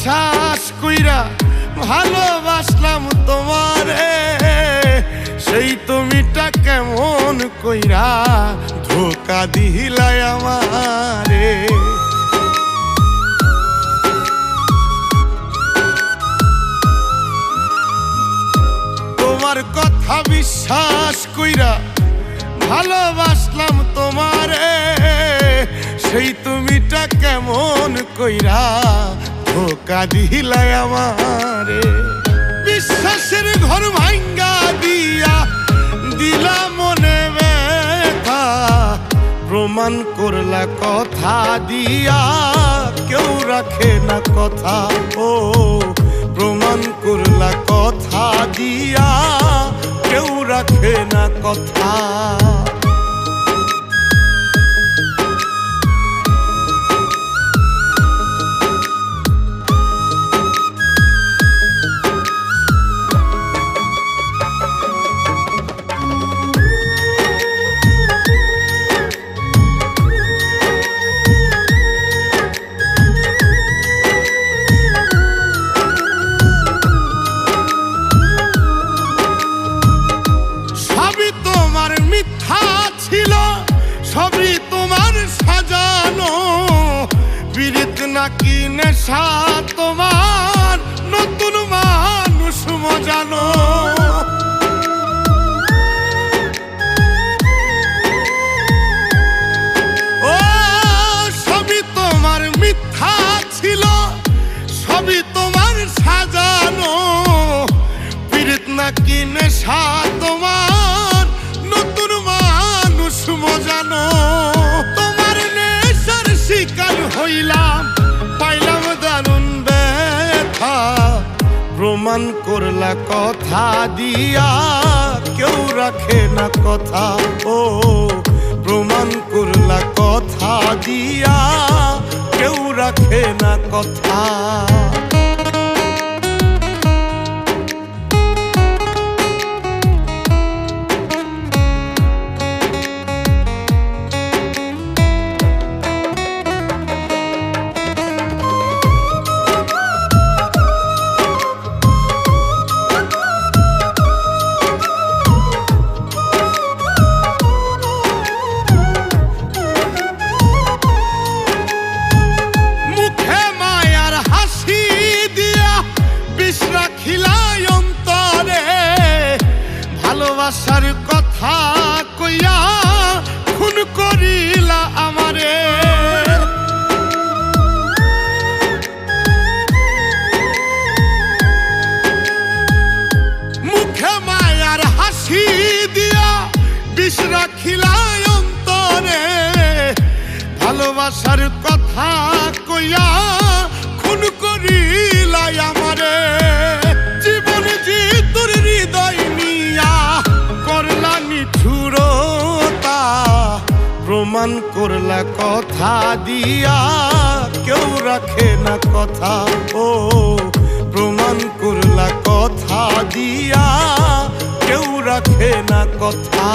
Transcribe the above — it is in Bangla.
বিশ্বাস কইরা ভালোবাসলাম তোমারে, সেই তুমিটা কেমন কইরা ধোকা দিলাই আমারে। তোমার কথা বিশ্বাস কইরা ভালোবাসলাম তোমারে, সেই তুমিটা কেমন কইরা ধোকা দিলাই আমারে। বিশ্বাসের ঘর ভাঙ্গা দিয়া দিলা মনে ব্যথা, প্রমাণ করলা কথা দিয়া কেউ রাখে না কথা। ও প্রমাণ করলা কথা দিয়া কেউ রাখে না কথা। মিথ্যা ছিল সবই তোমার সাজানো, পীড়িত নাকি নেশা তোমার নতুন মানুষ মজানো। ও সবই তোমার মিথ্যা ছিল, সবই তোমার সাজানো, পীড়িত নাকি নেশা তোমার নতুন মানুষ মজানো। তোমার নেশার শিকার হইলাম, পাইলাম দারুণ ব্যথা, প্রমাণ করলা কথা দিয়া কেউ রাখে না কথা। ও প্রমাণ করলা কথা দিয়া কেউ রাখে না কথা। ভালোবাসার কথা কইয়া খুন করিলা আমারে। মুখে মায়ার হাসি দিয়া বিষ রাখিলা অন্তরে, ভালোবাসার কথা কইয়া খুন করিলা আমারে। জীবন যে তোর হৃদয় নিয়া করলা নিঠুরতা, প্রমাণ করলা কথা দিয়া কেউ রাখে না কথা। ও প্রমাণ করলা কথা দিয়া কেউ রাখে না কথা।